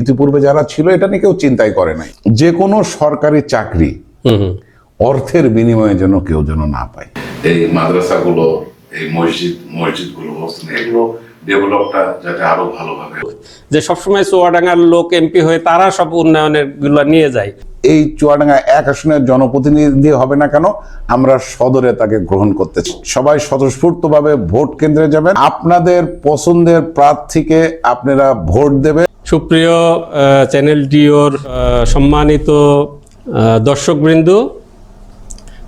ইতিপূর্বে যারা ছিল এটা নিয়ে কেউ চিন্তাই করে নাই। যে কোনো সরকারি চাকরি অর্থের বিনিময়ে যেন কেউ যেন না পায়। এই মাদ্রাসাগুলো, এই মসজিদগুলো, এগুলো ডেভেলপটা যাতে আরো ভালোভাবে, যে সবসময় চুয়াডাঙ্গার লোক এমপি হয়ে তারা সব উন্নয়নের গুলো নিয়ে যায়। এই চুয়াডাঙ্গা এক আসনের জনপ্রতিনিধি হবে না কেন, আমরা সদরে তাকে গ্রহণ করতে চাই। সবাই স্বতঃস্ফূর্তভাবে ভোট কেন্দ্রে যাবেন, আপনাদের পছন্দের প্রার্থীকে আপনারা ভোট দেবেন। সুপ্রিয় চ্যানেলটির সম্মানিত দর্শকবৃন্দ,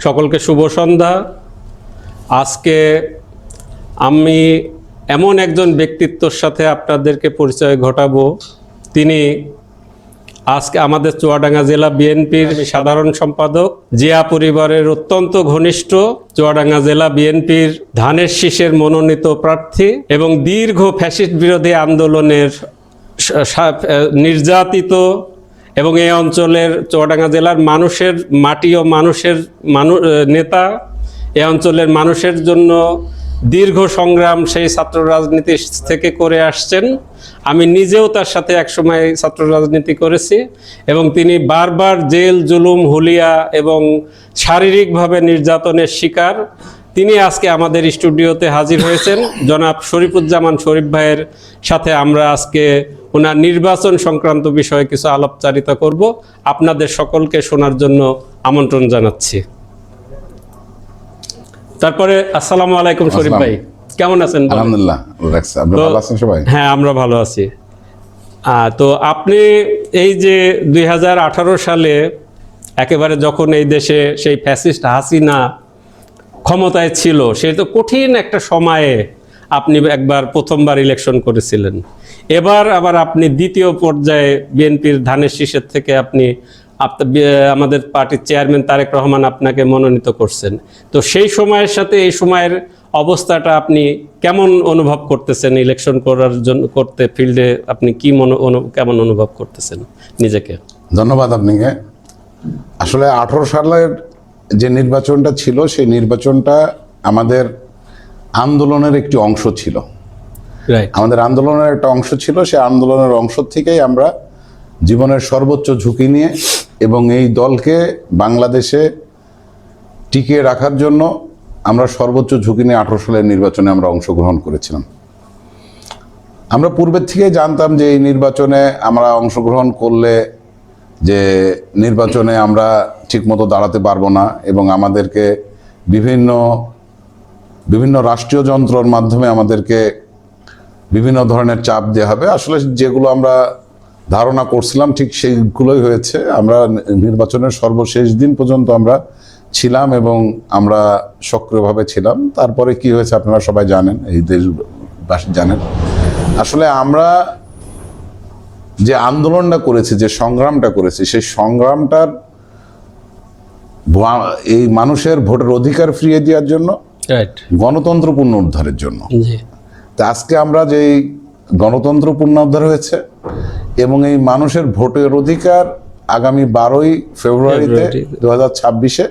সকলকে শুভ সন্ধ্যা। আজকে আমি এমন একজন ব্যক্তিত্বর সাথে আপনাদেরকে পরিচয় ঘটাবো, তিনি আজকে আমাদের চুয়াডাঙ্গা জেলা বিএনপির সাধারণ সম্পাদক, জিয়া পরিবারের অত্যন্ত ঘনিষ্ঠ, চুয়াডাঙ্গা জেলা বিএনপির ধানের শীষের মনোনীত প্রার্থী এবং দীর্ঘ ফ্যাসিস্ট বিরোধী আন্দোলনের নির্যাতিত এবং এই অঞ্চলের চুয়াডাঙ্গা জেলার মানুষের মাটি ও মানুষের নেতা, এই অঞ্চলের মানুষের জন্য দীর্ঘ সংগ্রাম সেই ছাত্র রাজনীতি থেকে করে আসছেন। আমি নিজেও তার সাথে একসময় ছাত্র রাজনীতি করেছি এবং তিনি বারবার জেল, জুলুম, হুলিয়া এবং শারীরিকভাবে নির্যাতনের শিকার। তিনি আজকে আমাদের স্টুডিওতে হাজির হয়েছেন। জনাব শরীফুজ্জামান শরীফ ভাইয়ের সাথে আমরা আজকে ওনার নির্বাচন সংক্রান্ত বিষয়ে কিছু আলাপচারিতা করব। আপনাদের সকলকে শোনার জন্য আমন্ত্রণ জানাচ্ছি। তারপরে আসসালামু আলাইকুম শরীফ ভাই, কেমন আছেন? আলহামদুলিল্লাহ, আপনি ভালো আছেন সবাই? হ্যাঁ, আমরা ভালো আছি। তো আপনি এই যে 2018 সালে একেবারে যখন এই দেশে সেই ফ্যাসিস্ট হাসিনা ক্ষমতায় ছিল, সে তো কঠিন একটা সময়ে আপনি একবার প্রথমবার ইলেকশন করেছিলেন। এবার আবার আপনি দ্বিতীয় পর্যায়ে বিএনপির ধানের শীষের থেকে আপনি আমাদের পার্টির চেয়ারম্যান তারেক রহমান আপনাকে মনোনীত করছেন। তো সেই সময়ের সাথে এই সময়ের অবস্থাটা আপনি কেমন অনুভব করতেছেন? ইলেকশন করার জন্য করতে ফিল্ডে আপনি কি কেমন অনুভব করতেছেন নিজেকে? ধন্যবাদ আপনাকে। আসলে 18 সালের যে নির্বাচনটা ছিল, সেই নির্বাচনটা আমাদের আন্দোলনের একটি অংশ ছিল। আমাদের আন্দোলনের একটা অংশ ছিল। সেই আন্দোলনের অংশ থেকেই আমরা জীবনের সর্বোচ্চ ঝুঁকি নিয়ে এবং এই দলকে বাংলাদেশে টিকিয়ে রাখার জন্য আমরা সর্বোচ্চ ঝুঁকি নিয়ে 18 সালের নির্বাচনে আমরা অংশগ্রহণ করেছিলাম। আমরা পূর্বের থেকে জানতাম যে এই নির্বাচনে আমরা অংশগ্রহণ করলে যে নির্বাচনে আমরা ঠিকমতো দাঁড়াতে পারবো না এবং আমাদেরকে বিভিন্ন রাষ্ট্রীয় যন্ত্রের মাধ্যমে আমাদেরকে বিভিন্ন ধরনের চাপ দেওয়া হবে। আসলে যেগুলো আমরা ধারণা করছিলাম ঠিক সেইগুলোই হয়েছে। আমরা নির্বাচনের সর্বশেষ দিন পর্যন্ত আমরা ছিলাম এবং আমরা সক্রিয়ভাবে ছিলাম। তারপরে কি হয়েছে আপনারা সবাই জানেন, এই দেশবাসী জানেন। আসলে আমরা যে আন্দোলনটা করেছি, যে সংগ্রামটা করেছি, সেই সংগ্রামটার এই মানুষের ভোটের অধিকার ফিরিয়ে দেওয়ার জন্য, গণতন্ত্র পুনরুদ্ধারের জন্য। তা আজকে আমরা যে গণতন্ত্র পুনরুদ্ধার হয়েছে এবং এই মানুষের ভোটের অধিকার আগামী 12ই ফেব্রুয়ারিতে 2026-এ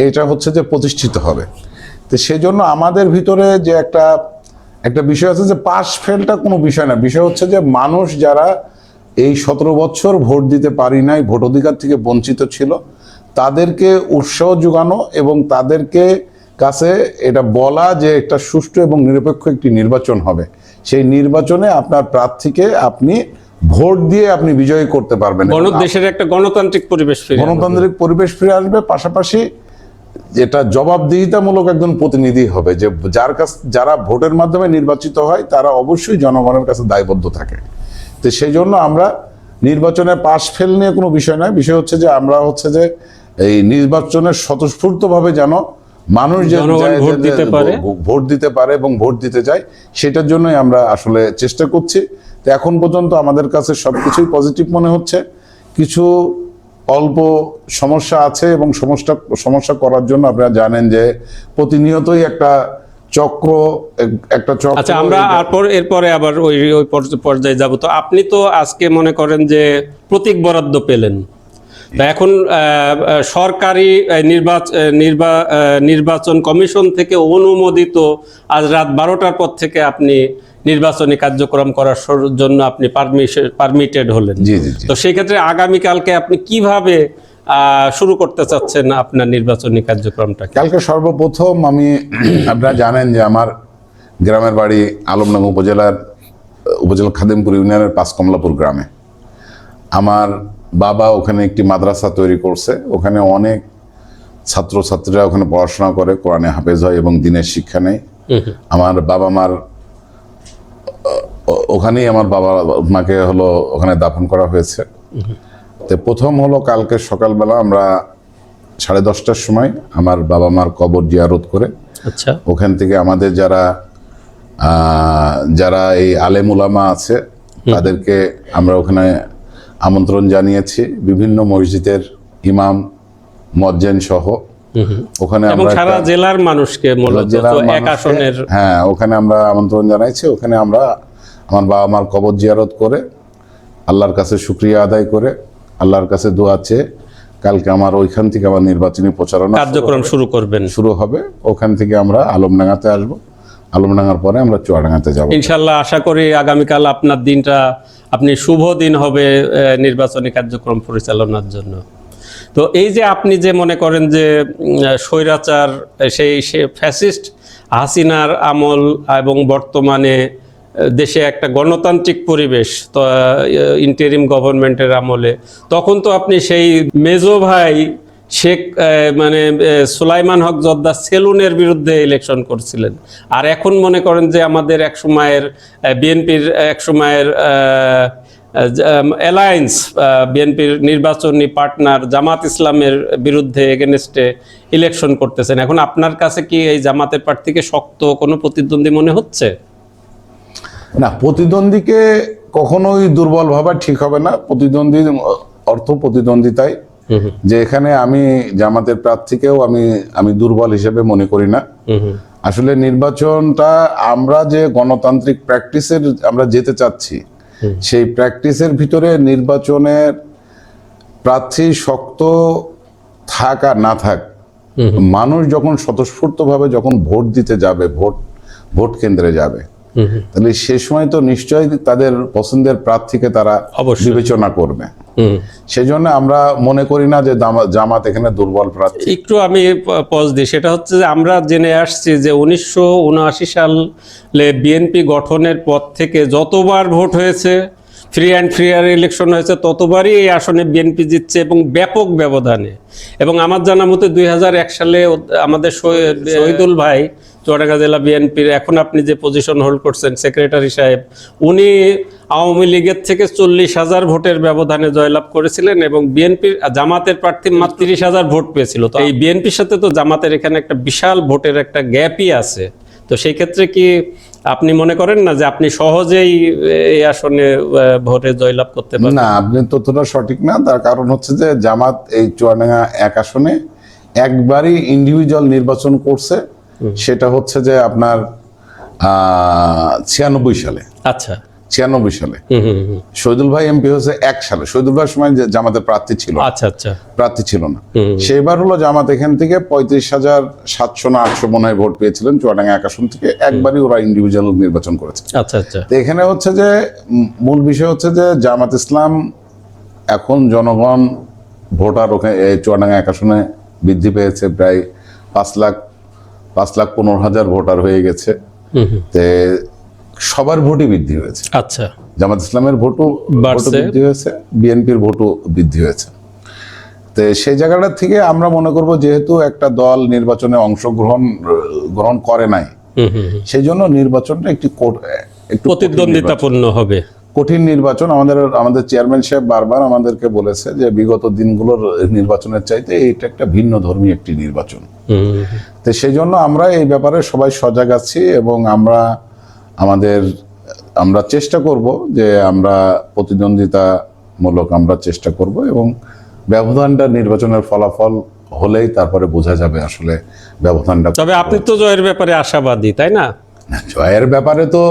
এটা হচ্ছে যে প্রতিষ্ঠিত হবে। তো সেই জন্য আমাদের ভিতরে যে একটা বিষয় আছে যে পাস ফেলটা কোনো বিষয় না। বিষয় হচ্ছে যে মানুষ যারা এই 17 বছর ভোট দিতে পারি নাই, ভোট অধিকার থেকে বঞ্চিত ছিল, তাদেরকে উৎসাহ যোগানো এবং তাদেরকে কাছে এটা বলা যে একটা সুষ্ঠু এবং নিরপেক্ষ একটি নির্বাচন হবে। সেই নির্বাচনে আপনার প্রার্থীকে আপনি ভোট দিয়ে আপনি বিজয়ী করতে পারবেন। দেশের একটা গণতান্ত্রিক পরিবেশ ফিরে আসবে। পাশাপাশি যেটা জবাবদিহিতামূলক একজন প্রতিনিধি হবে, যে যারা ভোটের মাধ্যমে নির্বাচিত হয় তারা অবশ্যই জনগণের কাছে দায়বদ্ধ থাকে। তো সেই জন্য আমরা নির্বাচনে পাশ ফেল নিয়ে কোনো বিষয় নয়। বিষয় হচ্ছে যে আমরা হচ্ছে যে এই নির্বাচনের স্বতঃস্ফূর্তভাবে যেন মানুষ ভোট দিতে পারে এবং ভোট দিতে চায়, সেটার জন্যই আমরা আসলে চেষ্টা করছি। তো এখন পর্যন্ত আমাদের কাছে সবকিছুই পজিটিভ মনে হচ্ছে। কিছু অল্প সমস্যা আছে এবং সমস্যা করার জন্য আপনারা জানেন যে প্রতিনিয়তই একটা চক্র। আচ্ছা, আমরা এরপরে আবার ওই পর্যায়ে যাব। তো আপনি তো আজকে মনে করেন যে প্রতীক বরাদ্দ পেলেন, এখন সরকারি নির্বাচন কমিশন থেকে অনুমোদিত আজ রাত 12টার পর থেকে আপনি নির্বাচনী কার্যক্রম করার জন্য আপনি পারমিটেড হলেন। জি জি জি। তো সেই ক্ষেত্রে আগামীকালকে আপনি কিভাবে শুরু করতে চাচ্ছেন আপনার নির্বাচনী কার্যক্রমটা? কালকে সর্বপ্রথম আমি আপনারা জানেন যে আমার গ্রামের বাড়ি আলমডাঙ্গা উপজেলা খাদিমপুর ইউনিয়নের 5 কমলাপুর গ্রামে। আমার বাবা ওখানে একটি মাদ্রাসা তৈরি করছে, ওখানে অনেক ছাত্রছাত্রীরা ওখানে পড়াশোনা করে, কোরআনে হাফেজ হয় এবং দিনের শিক্ষা নেয়। আমার বাবা মার ওখানেই আমার বাবা মাকে হলো ওখানে দাফন করা হয়েছে। তো প্রথম হলো কালকে সকালবেলা আমরা 10:30টার সময় আমার বাবা মার কবর জিয়ারত করে, আচ্ছা, ওখান থেকে আমাদের যারা এই আলেম উলামা আছে তাদেরকে আমরা ওখানে আমন্ত্রণ জানিয়েছি, বিভিন্ন মসজিদের ইমাম মুয়াজ্জিন সহ। ওখানে এবং আমরা সারা জেলার মানুষকে মূলত জেলার এক মানুষকে, আসনের, হ্যাঁ, ওখানে আমরা আমন্ত্রণ জানাইছি। ওখানে আমরা আমার বাবা মার কবর জিয়ারত করে আল্লাহর কাছে শুকরিয়া আদায় করে আল্লাহর কাছে দোয়া চেয়ে কালকে আমার ওইখান থেকে আমার নির্বাচনী প্রচারণা কার্যক্রম শুরু হবে। ওখান থেকে আমরা আলমডাঙ্গাতে আসব, আলমডাঙ্গার পরে আমরা চুয়াডাঙ্গাতে যাব ইনশাল্লাহ। আশা করি আগামীকাল আপনার দিনটা আপনি শুভ দিন হবে নির্বাচনী কার্যক্রম পরিচালনার জন্য। তো এই যে আপনি যে মনে করেন যে স্বৈরাচার সে ফ্যাসিস্ট হাসিনার আমল এবং বর্তমানে দেশে একটা গণতান্ত্রিক পরিবেশ, তো ইন্টারিম গভর্নমেন্টের আমলে তখন তো আপনি সেই মেজো ভাই শেখ সুলাইমান হক জর্দা সেলুনের বিরুদ্ধে ইলেকশন করছিলেন। আর এখন মনে করেন যে আমাদের এক সময়ের বিএনপির অ্যালায়েন্স, বিএনপির নির্বাচনী পার্টনার জামাত ইসলামের বিরুদ্ধে এগেনস্টে ইলেকশন করতেছেন। এখন আপনার কাছে কি এই জামাতের প্রার্থীকে শক্ত কোনো প্রতিদ্বন্দ্বী মনে হচ্ছে? না, প্রতিদ্বন্দ্বীকে কখনোই দুর্বল ভাবা ঠিক হবে না। প্রতিদ্বন্দ্বী অর্থ প্রতিদ্বন্দ্বিতাই, যে এখানে আমি জামাতের প্রার্থীকেও আমি দুর্বল হিসেবে মনে করি না। আসলে নির্বাচনটা আমরা যে গণতান্ত্রিক প্র্যাকটিসের আমরা যেতে চাচ্ছি, সেই প্র্যাকটিসের ভিতরে নির্বাচনের প্রার্থী শক্ত থাক আর না থাক, মানুষ যখন স্বতঃস্ফূর্তভাবে যখন ভোট দিতে যাবে, ভোট কেন্দ্রে যাবে, তাহলে সে সময় তো নিশ্চয়ই তাদের পছন্দের প্রার্থীকে তারা বিবেচনা করবে। সেজন্য আমরা মনে করি না যে জামাত এখানে দুর্বল প্রার্থী। একটু আমি পজ দিই, সেটা হচ্ছে যে আমরা জেনে আসছি যে 1979 সালে বিএনপি গঠনের পর থেকে যতবার ভোট হয়েছে, ফ্রি অ্যান্ড ফেয়ার ইলেকশন হয়েছে, ততবারই এই আসনে বিএনপি জিতছে এবং ব্যাপক ব্যবধানে। এবং আমার জানা মতে 2001 সালে আমাদের শহীদুল ভাই চুয়াডাঙ্গা জেলা বিএনপির, এখন আপনি যে পজিশন হোল্ড করছেন সেক্রেটারি সাহেব, উনি আওয়ামী লীগের থেকে 40,000 ভোটের ব্যবধানে জয়লাভ করেছিলেন এবং বিএনপির জামাতের প্রার্থী মাত্র 30,000 ভোট পেয়েছিল। তো এই বিএনপির সাথে তো জামাতের এখানে একটা বিশাল ভোটের একটা গ্যাপই আছে। তো সেই ক্ষেত্রে কি আপনি মনে করেন না যে আপনি সহজেই এই আসনে ভোটে জয়লাভ করতে পারবেন? না, আপনি ততটা সঠিক না। তার কারণ হচ্ছে যে জামাত এই চুয়াডাঙ্গা এক আসনে একবারই ইন্ডিভিজুয়াল নির্বাচন করছে, সেটা হচ্ছে যে আপনার 96 সালে। আচ্ছা, 96 সালে শহীদুল ভাই এমপি হয়েছে 1 সালে। শহীদুল ভাইয়ের সময় যে জামাতের প্রার্থী ছিল, আচ্ছা আচ্ছা, প্রার্থী ছিল না। সেইবার হলো জামাত এখান থেকে 35,700 না 800 মনে হয় ভোট পেয়েছিলেন চুয়াডাঙ্গা এক আসন থেকে। একবারই ওরা ইন্ডিভিজুয়াল নির্বাচন করেছে। আচ্ছা আচ্ছা। তো এখানে হচ্ছে যে মূল বিষয় হচ্ছে যে জামাত ইসলাম এখন জনগণ ভোটার ওখানে চুয়াডাঙ্গা এক আসনে বৃদ্ধি পেয়েছে, প্রায় 5,15,000 ভোটার হয়ে গেছে। সবার ভোটই বৃদ্ধি হয়েছে। আচ্ছা, জামাত ইসলামের ভোটও বৃদ্ধি হয়েছে, বিএনপির ভোটও বৃদ্ধি হয়েছে। তো সেই জায়গাটা থেকে আমরা মনে করব যেহেতু একটা দল নির্বাচনে অংশগ্রহণ করে নাই, সেই জন্য নির্বাচনটা একটু প্রতিদ্বন্দ্বিতাপূর্ণ হবে, কঠিন নির্বাচন। আমাদের চেয়ারম্যান সাহেব বারবার আমাদেরকে বলেছে যে বিগত দিনগুলোর নির্বাচনের চাইতে এটা একটা ভিন্ন ধর্মী একটি নির্বাচন। তো সেই জন্য আমরা এই ব্যাপারে সবাই সজাগ আছি এবং আমরা চেষ্টা করব যে আমরা প্রতিদ্বন্দ্বিতামূলক আমরা চেষ্টা করব এবং ব্যবধানটা নির্বাচনের ফলাফল হলেই তারপরে বোঝা যাবে আসলে ব্যবধানটা। তবে আপনি তো জয়ের ব্যাপারে আশাবাদী, তাই না? জয়ের ব্যাপারে তো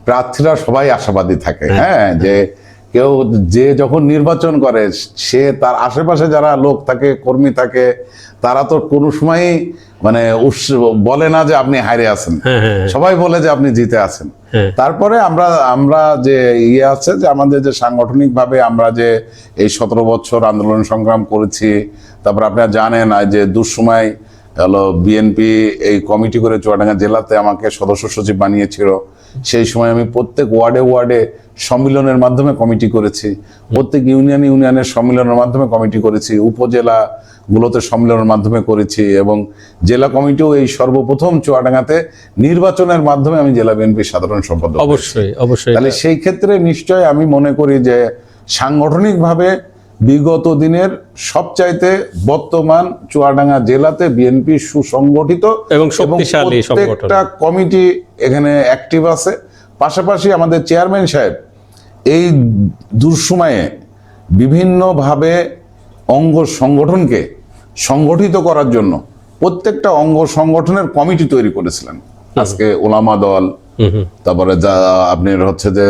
প্রার্থীরা সবাই আশাবাদী থাকে, হ্যাঁ, যে কেউ যে যখন নির্বাচন করে সে তার আশেপাশে যারা লোক থাকে, কর্মী থাকে, তারা তো কোনো সময়ই মানে বলে না যে আপনি হারে আছেন, সবাই বলে যে আপনি জিতে আছেন। তারপরে আমরা যে আছে যে আমাদের যে সাংগঠনিক ভাবে আমরা যে এই 17 বছর আন্দোলন সংগ্রাম করেছি, তারপর আপনারা জানেন যে দুঃসময় হলো বিএনপি এই কমিটি করে চুয়াডাঙ্গা জেলাতে আমাকে সদস্য সচিব বানিয়েছিল। সেই সময় আমি প্রত্যেক ওয়ার্ডে ওয়ার্ডে সম্মিলনের মাধ্যমে কমিটি করেছি, প্রত্যেক ইউনিয়নের সম্মিলনের মাধ্যমে কমিটি করেছি, উপজেলাগুলোতে সম্মিলনের মাধ্যমে করেছি, এবং জেলা কমিটিও এই সর্বপ্রথম চুয়াডাঙ্গাতে নির্বাচনের মাধ্যমে আমি জেলা বিএনপির সাধারণ সম্পাদক। অবশ্যই। তাহলে সেই ক্ষেত্রে নিশ্চয় আমি মনে করি যে সাংগঠনিকভাবে বিগত দিনের সবচাইতে বর্তমান চুয়াডাঙ্গা জেলাতে বিএনপি সুসংগঠিত এবং শক্তিশালী সংগঠন, প্রত্যেকটা কমিটি এখানে অ্যাক্টিভ আছে। পাশাপাশি আমাদের চেয়ারম্যান সাহেব এই দুঃসময়ে বিভিন্নভাবে অঙ্গ সংগঠনকে সংগঠিত করার জন্য প্রত্যেকটা অঙ্গ সংগঠনের কমিটি তৈরি করেছিলেন। আজকে ওলামা দল, তারপরে যা আপনার হচ্ছে যে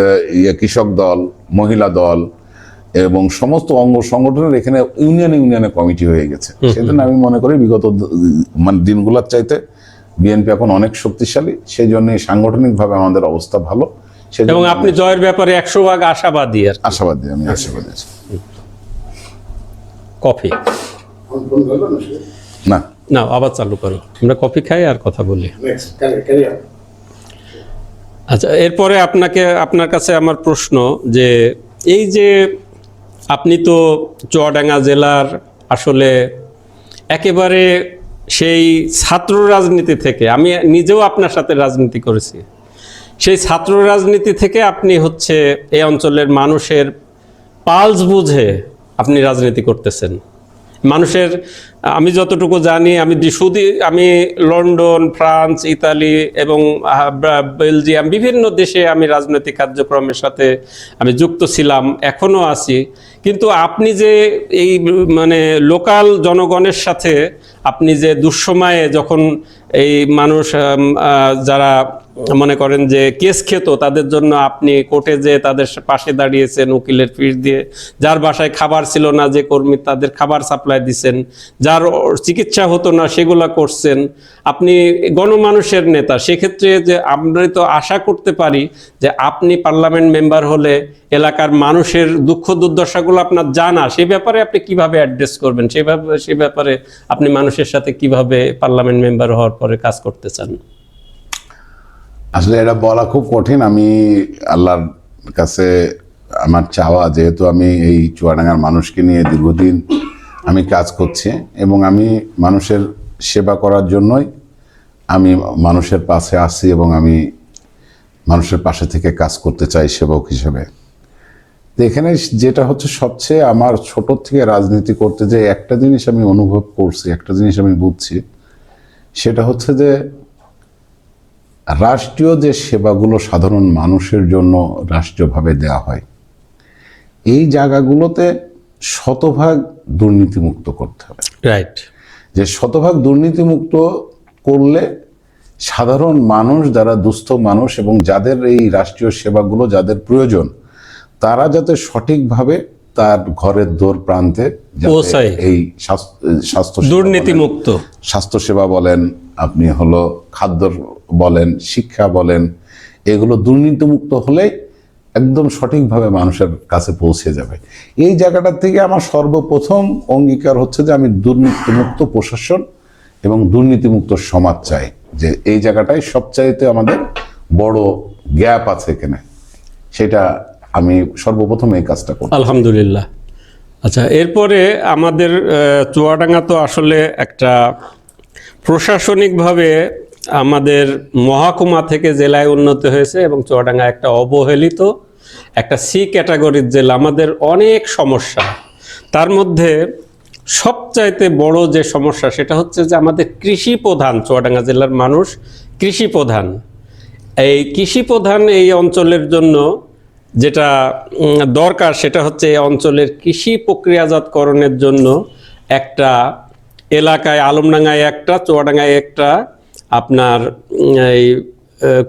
কৃষক দল, মহিলা দল এবং সমস্ত অঙ্গ সংগঠনের এখানে ইউনিয়নে কমিটি হয়ে গেছে। সেজন্য আমি মনে করি বিগত মানে দিনগুলোর চাইতে বিএনপি এখন অনেক শক্তিশালী, সেই জন্য সাংগঠনিক ভাবে আমাদের অবস্থা ভালো। এবং আপনি জয়ের ব্যাপারে 100% আশাবাদী। আমি আশাবাদী আছি। কফি না আবার চালু করো, আমরা কফি খাই আর কথা বলি। আচ্ছা, এরপরে আপনার কাছে আমার প্রশ্ন যে এই যে আপনি তো চুয়াডাঙ্গা জেলার আসলে একেবারে সেই ছাত্র রাজনীতি থেকে, আমি নিজেও আপনার সাথে রাজনীতি করেছি, সেই ছাত্র রাজনীতি থেকে আপনি হচ্ছে এই অঞ্চলের মানুষের পালস বুঝে আপনি রাজনীতি করতেছেন। মানুষের আমি যতটুকু জানি, আমি লন্ডন, ফ্রান্স, ইতালি এবং বেলজিয়াম বিভিন্ন দেশে আমি রাজনৈতিক কার্যক্রমের সাথে আমি যুক্ত ছিলাম, এখনও আছি। কিন্তু আপনি যে এই মানে লোকাল জনগণের সাথে আপনি যে দুঃসময়ে যখন এই মানুষ যারা মনে করেন যে কেস খেত, তাদের জন্য আপনি কোর্টে যে তাদের পাশে দাঁড়িয়েছেন উকিলের ফিস দিয়ে, যার বাসায় খাবার ছিল না যে কর্মী তাদের খাবার সাপ্লাই দিচ্ছেন, যার চিকিৎসা হতো না সেগুলা করছেন, আপনি গণমানুষের নেতা। সেক্ষেত্রে যে আমরা তো আশা করতে পারি যে আপনি পার্লামেন্ট মেম্বার হলে এলাকার মানুষের দুঃখ দুর্দশাগুলো আপনার জানা, সে ব্যাপারে আপনি কিভাবে অ্যাড্রেস করবেন, সে ব্যাপারে আপনি মানুষের সাথে কিভাবে পার্লামেন্ট মেম্বার হওয়ার পরে কাজ করতে চান? আসলে এটা বলা খুব কঠিন। আমি আল্লাহর কাছে আমার চাওয়া, যেহেতু আমি এই চুয়াডাঙ্গার মানুষকে নিয়ে দীর্ঘদিন আমি কাজ করছি এবং আমি মানুষের সেবা করার জন্যই আমি মানুষের পাশে আসি এবং আমি মানুষের পাশে থেকে কাজ করতে চাই সেবক হিসেবে। তো এখানে যেটা হচ্ছে সবচেয়ে আমার ছোট থেকে রাজনীতি করতে যে একটা জিনিস আমি অনুভব করছি, একটা জিনিস আমি বুঝছি, সেটা হচ্ছে যে রাষ্ট্রীয় যে সেবাগুলো সাধারণ মানুষের জন্য রাষ্ট্রীয়ভাবে দেওয়া হয়, এই জায়গাগুলোতে শতভাগ দুর্নীতিমুক্ত করতে হবে। রাইট। যে শতভাগ দুর্নীতিমুক্ত করলে সাধারণ মানুষ, যারা দুস্থ মানুষ এবং যাদের এই রাষ্ট্রীয় সেবাগুলো যাদের প্রয়োজন, তারা যাতে সঠিকভাবে তার ঘরের দোর প্রান্তে এই স্বাস্থ্য দুর্নীতিমুক্ত স্বাস্থ্যসেবা বলেন, আপনি হলো খাদ্য বলেন, শিক্ষা বলেন, এগুলো দুর্নীতিমুক্ত হলে একদম সঠিকভাবে মানুষের কাছে পৌঁছে যাবে। এই জায়গাটার থেকে আমার সর্বপ্রথম অঙ্গীকার হচ্ছে যে আমি দুর্নীতিমুক্ত প্রশাসন এবং দুর্নীতিমুক্ত সমাজ চাই। যে এই জায়গাটাই সবচাইতে আমাদের বড় গ্যাপ আছে এখানে, সেটা আমি সর্বপ্রথম এই কাজটা করব। আলহামদুলিল্লাহ। আচ্ছা, এরপরে আমাদের চুয়াডাঙ্গা তো আসলে একটা প্রশাসনিকভাবে আমাদের মহকুমা থেকে জেলায় উন্নতি হয়েছে এবং চুয়াডাঙ্গা একটা অবহেলিত একটা সি ক্যাটাগরির জেলা। আমাদের অনেক সমস্যা, তার মধ্যে সবচাইতে বড় যে সমস্যা সেটা হচ্ছে যে আমাদের কৃষি প্রধান, চুয়াডাঙ্গা জেলার মানুষ কৃষি প্রধান। এই কৃষি প্রধান এই অঞ্চলের জন্য যেটা দরকার সেটা হচ্ছে এই অঞ্চলের কৃষি প্রক্রিয়াজাতকরণের জন্য একটা এলাকায়, আলমডাঙ্গায় একটা, চুয়াডাঙ্গায় একটা, আপনার এই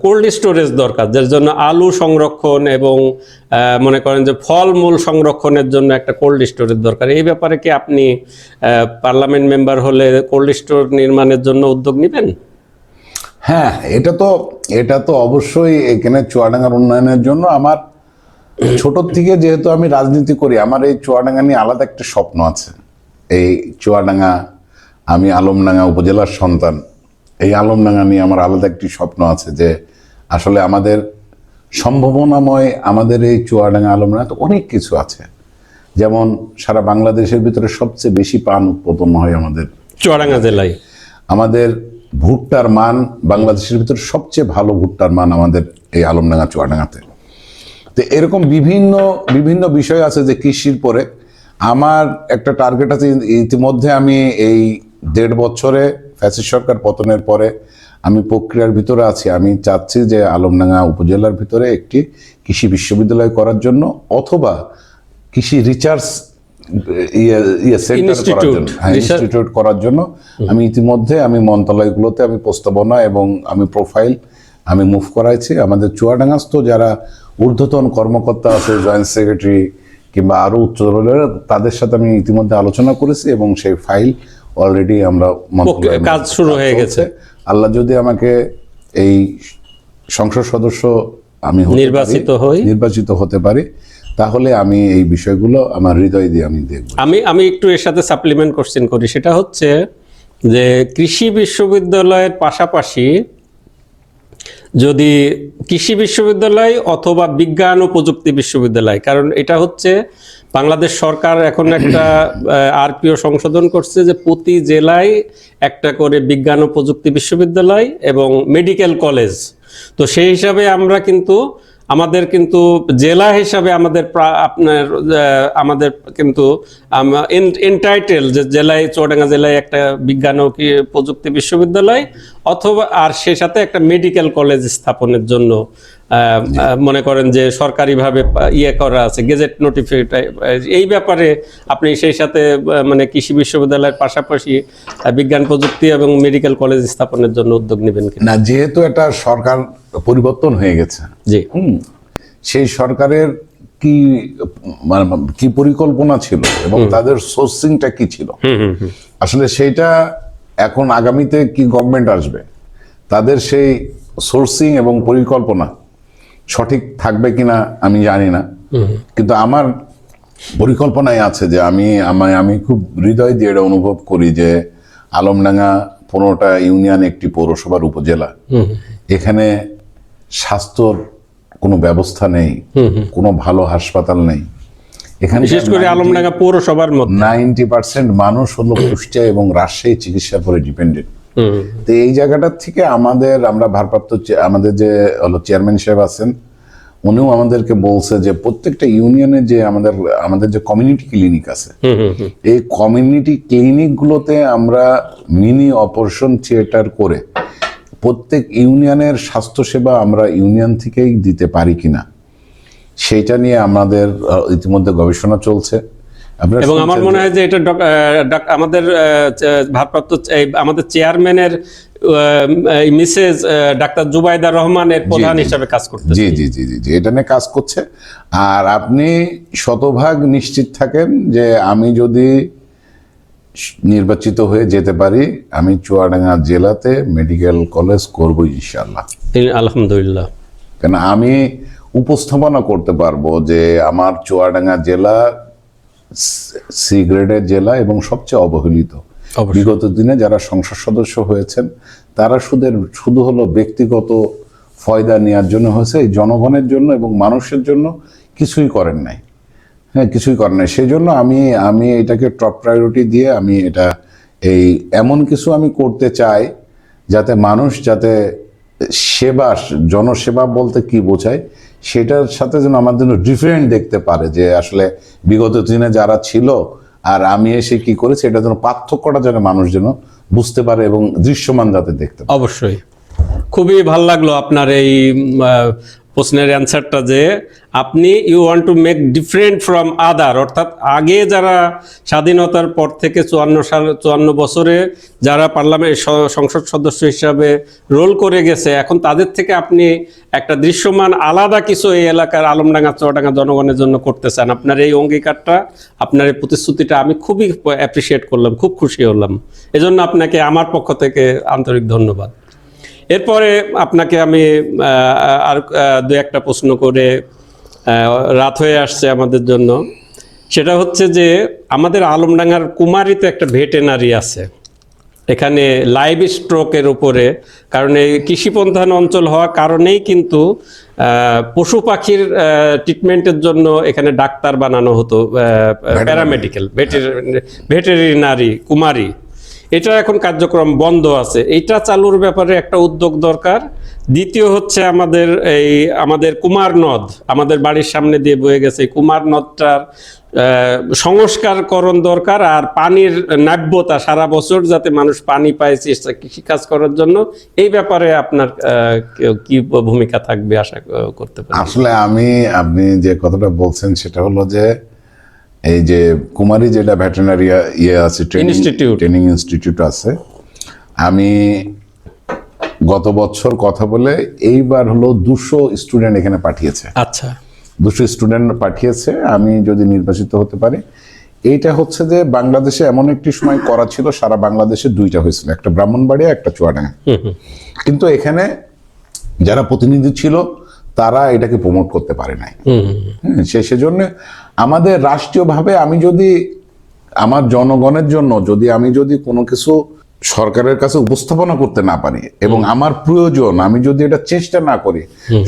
কোল্ড স্টোরেজ দরকার, যার জন্য আলু সংরক্ষণ এবং মনে করেন যে ফলমূল সংরক্ষণের জন্য একটা কোল্ড স্টোরেজ দরকার। এই ব্যাপারে কি আপনি পার্লামেন্ট মেম্বার হলে কোল্ড স্টোর নির্মাণের জন্য উদ্যোগ নেবেন? হ্যাঁ, এটা তো অবশ্যই এখানে চুয়াডাঙ্গার উন্নয়নের জন্য আমার ছোট থেকে, যেহেতু আমি রাজনীতি করি, আমার এই চুয়াডাঙ্গা নিয়ে আলাদা একটা স্বপ্ন আছে। এই চুয়াডাঙ্গা, আমি আলমডাঙ্গা উপজেলার সন্তান, এই আলমডাঙ্গা নিয়ে আমার আলাদা একটি স্বপ্ন আছে যে আসলে আমাদের সম্ভাবনাময় আমাদের এই চুয়াডাঙ্গা আলমডাঙ্গাতে অনেক কিছু আছে। যেমন সারা বাংলাদেশের ভিতরে সবচেয়ে বেশি পান উৎপাদন হয় আমাদের চুয়াডাঙ্গা জেলায়। আমাদের ভুট্টার মান বাংলাদেশের ভিতরে সবচেয়ে ভালো ভুট্টার মান আমাদের এই আলমডাঙ্গা চুয়াডাঙ্গাতে। তো এরকম বিভিন্ন বিভিন্ন বিষয় আছে যে কৃষির পরে আমার একটা টার্গেট আছে। ইতিমধ্যে আমি এই 1.5 বছরে ফ্যাসিস্ট সরকার পতনের পরে আমি প্রক্রিয়ার ভিতরে আছি। আমি চাচ্ছি যে আলমডাঙ্গা উপজেলার ভিতরে একটি কৃষি বিশ্ববিদ্যালয় করার জন্য, অথবা কৃষি রিসার্চ ইনস্টিটিউট করার জন্য আমি ইতিমধ্যে মন্ত্রণালয়গুলোতে আমি প্রস্তাবনা এবং আমি প্রোফাইল আমি মুভ করাইছি। আমাদের চুয়াডাঙ্গাস্থ যারা ঊর্ধ্বতন কর্মকর্তা আছে, জয়েন্ট সেক্রেটারি কিংবা আরো উচ্চ লেভেলের, তাদের সাথে আমি ইতিমধ্যে আলোচনা করেছি এবং সেই ফাইল অলরেডি আমরা কাজ শুরু হয়ে গেছে। আল্লাহ যদি আমাকে এই সংসদ সদস্য আমি নির্বাচিত হতে পারি, তাহলে আমি এই বিষয়গুলো আমার হৃদয় দিয়ে আমি দেখব। আমি একটু এর সাথে সাপ্লিমেন্ট কোশ্চেন করি, সেটা হচ্ছে যে কৃষি বিশ্ববিদ্যালয়ের পাশাপাশি যদি কৃষি বিশ্ববিদ্যালয় অথবা বিজ্ঞান ও প্রযুক্তি বিশ্ববিদ্যালয়, কারণ এটা হচ্ছে বাংলাদেশ সরকার এখন একটা আরপিও সংশোধন করছে যে প্রতি জেলায় একটা করে বিজ্ঞান ও প্রযুক্তি বিশ্ববিদ্যালয় এবং মেডিকেল কলেজ। তো সেই হিসাবে আমরা কিন্তু আমাদের কিন্তু জেলা হিসাবে আমাদের কিন্তু এন্টাইটেল যে জেলায়, চুয়াডাঙ্গা জেলায় একটা বিজ্ঞান ও প্রযুক্তি বিশ্ববিদ্যালয় অথবা আর সেই সাথে একটা মেডিকেল কলেজ স্থাপনের জন্য মনে করেন যে সরকারিভাবে করা আছে, গেজেট নোটিফাইড। এই ব্যাপারে আপনি সেই সাথে মানে কৃষি বিশ্ববিদ্যালয়ের পাশাপাশি বিজ্ঞান প্রযুক্তি এবং মেডিকেল কলেজ স্থাপনের জন্য উদ্যোগ নেবেন কিনা? না, যেহেতু একটা সরকার পরিবর্তন হয়ে গেছে, জি, সেই সরকারের কি পরিকল্পনা ছিল এবং তাদের সোর্সিংটা কি ছিল, আসলে সেইটা এখন আগামীতে কি গভর্নমেন্ট আসবে, তাদের সেই সোর্সিং এবং পরিকল্পনা সঠিক থাকবে কিনা আমি জানি না, কিন্তু আমার পরিকল্পনায় আছে যে আমি খুব হৃদয় দিয়ে এটা অনুভব করি যে আলমডাঙ্গা 15টা ইউনিয়ন, একটি পৌরসভার উপজেলা, এখানে স্বাস্থ্যর কোনো ব্যবস্থা নেই, কোনো ভালো হাসপাতাল নেই। এখানে বিশেষ করে আলমডাঙ্গা পৌরসভার মধ্যে 90% মানুষ হলো কুষ্টিয়া এবং রাজশাহী চিকিৎসার পরে ডিপেন্ডেন্ট। তো এই জায়গাটার থেকে আমরা ভারপ্রাপ্ত আমাদের যে হলো চেয়ারম্যান সাহেব আছেন, উনিও আমাদেরকে বলছে যে প্রত্যেকটা ইউনিয়নে যে আমাদের যে কমিউনিটি ক্লিনিক আছে, এই কমিউনিটি ক্লিনিক গুলোতে আমরা মিনি অপারেশন থিয়েটার করে প্রত্যেক ইউনিয়নের স্বাস্থ্যসেবা আমরা ইউনিয়ন থেকেই দিতে পারি কিনা, সেইটা নিয়ে আমাদের ইতিমধ্যে গবেষণা চলছে। এবং আমার মনে হয় যে এটা আমাদের ভারপ্রাপ্ত আমাদের চেয়ারম্যানের মিসেস ডাক্তার জুবাইদা রহমানের প্রধান হিসাবে কাজ করতে। জি জি জি জি জি, এটা নিয়ে কাজ করছে। আর আপনি শতভাগ নিশ্চিত থাকেন যে আমি যদি নির্বাচিত হয়ে যেতে পারি, আমি চুয়াডাঙ্গা জেলাতে মেডিকেল কলেজ করব ইনশাআল্লাহ, আলহামদুলিল্লাহ। কেন আমি উপস্থাপনা করতে পারবো যে আমার চুয়াডাঙ্গা জেলা সি গ্রেডের জেলা এবং সবচেয়ে অবহেলিত। বিগত দিনে যারা সংসদ সদস্য হয়েছেন তারা শুধু হলো ব্যক্তিগত ফয়দা নেওয়ার জন্য হয়েছে, এই জনগণের জন্য এবং মানুষের জন্য কিছুই করেন নাই। হ্যাঁ, কিছুই করেন নাই। সেই জন্য আমি এটাকে টপ প্রায়োরিটি দিয়ে আমি এটা এমন কিছু আমি করতে চাই যাতে মানুষ জনসেবা বলতে কি বোঝায় সেটার সাথে যেন আমার জন্য ডিফারেন্ট দেখতে পারে, যে আসলে বিগত দিনে যারা ছিল আর আমি এসে কি করেছি, এটা যেন পার্থক্যটা যেন মানুষ যেন বুঝতে পারে এবং দৃশ্যমান যাতে দেখতে পারে। অবশ্যই খুবই ভালো লাগলো আপনার এই প্রশ্নের অ্যান্সারটা যে আপনি you want to make different from other, অর্থাৎ আগে যারা স্বাধীনতার পর থেকে 54 বছরে যারা পার্লামেন্ট সংসদ সদস্য হিসাবে রোল করে গেছে, এখন তাদের থেকে আপনি একটা দৃশ্যমান আলাদা কিছু এই এলাকার আলমডাঙ্গা চুয়াডাঙ্গা জনগণের জন্য করতে চান। আপনার এই অঙ্গীকারটা, আপনার এই প্রতিশ্রুতিটা আমি খুবই অ্যাপ্রিসিয়েট করলাম, খুব খুশি হলাম। এজন্য আপনাকে আমার পক্ষ থেকে আন্তরিক ধন্যবাদ। এরপরে আপনাকে আমি আর দু একটা প্রশ্ন করে, রাত হয়ে আসছে আমাদের জন্য। সেটা হচ্ছে যে আমাদের আলমডাঙ্গার কুমারীতে একটা ভেটেনারি আছে, এখানে লাইভ স্ট্রোকের উপরে, কারণ এই কৃষিপ্রধান অঞ্চল হওয়ার কারণেই কিন্তু পশু পাখির ট্রিটমেন্টের জন্য এখানে ডাক্তার বানানো হতো, প্যারামেডিক্যাল ভেটেরিনারি কুমারী। এটা এখন কার্যক্রম বন্ধ আছে, এইটা চালুর ব্যাপারে একটা উদ্যোগ দরকার। দ্বিতীয় হচ্ছে আমাদের কুমার নদ, আমাদের বাড়ির সামনে দিয়ে বয়ে গেছে, এই কুমার নদটার সংস্কারকরণ দরকার। আর পানির নাব্যতা, সারা বছর যাতে মানুষ পানি পায় কৃষিকাজ করার জন্য, এই ব্যাপারে আপনার কি ভূমিকা থাকবে আশা করতে পারি? আসলে আপনি যে কথাটা বলছেন সেটা হলো যে এই যে কুমারী যেটা ভেটেরিনারি আছে, ট্রেনিং ইনস্টিটিউট আছে, আমি গত বছর কথা বলে এইবার হলো 200 স্টুডেন্ট এখানে পাঠিয়েছে। আচ্ছা, 200 স্টুডেন্ট পাঠিয়েছে আমি যদি নির্বাচিত হতে পারি। এইটা হচ্ছে যে বাংলাদেশে এমন একটি সময় করা ছিল, সারা বাংলাদেশে 2টা হয়েছিল, একটা ব্রাহ্মণবাড়িয়া, একটা চুয়াডাঙ্গা। কিন্তু এখানে যারা প্রতিনিধি ছিল তারা এটাকে প্রমোট করতে পারে নাই। সেজন্য আমাদের রাষ্ট্রীয়ভাবে আমি যদি আমার জনগণের জন্য আমি যদি কোনো কিছু সরকারের কাছে উপস্থাপনা করতে না পারি এবং আমার প্রয়োজন আমি যদি এটা চেষ্টা না করি,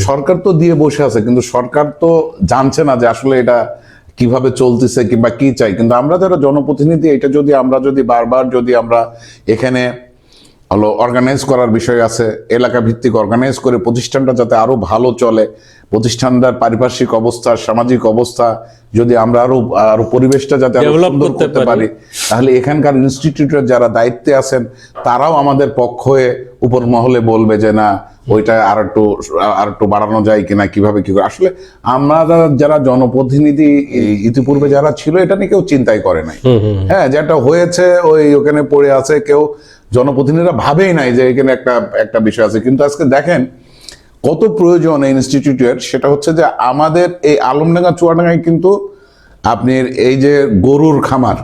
সরকার তো দিয়ে বসে আছে কিন্তু সরকার তো জানছে না যে আসলে এটা কিভাবে চলতেছে কিংবা কি চাই। কিন্তু আমরা যারা জনপ্রতিনিধি, এটা যদি আমরা বারবার আমরা এখানে হলো অর্গানাইজ করার বিষয় আছে, এলাকা ভিত্তিক অর্গানাইজ করে প্রতিষ্ঠানটা যাতে আরো ভালো চলে, প্রতিষ্ঠানটার পারিপার্শ্বিক অবস্থা, সামাজিক অবস্থা যদি আমরা আরো পরিবেশটা যাতে আরো সুন্দর করতে পারি, তাহলে এখানকার ইনস্টিটিউটের যারা দায়িত্বে আছেন তারাও আমাদের পক্ষ হয়ে উপর মহলে বলবে যে না, ওইটা আর একটু বাড়ানো যায় কিনা, কিভাবে কি করে। আসলে আমরা যারা জনপ্রতিনিধি ইতিপূর্বে যারা ছিল, এটা নিয়ে কেউ চিন্তাই করে নাই। হ্যাঁ, যেটা হয়েছে ওখানে পড়ে আছে, কেউ জনপ্রতিনিধিরা ভাবেই নাই যে এখানে একটা বিষয় আছে। কিন্তু আজকে দেখেন কত প্রয়োজন এই ইনস্টিটিউটের। সেটা হচ্ছে যে আমাদের এই আলমডাঙ্গা চুয়াডাঙ্গায় কিন্তু আপনার এই যে গরুর খামার,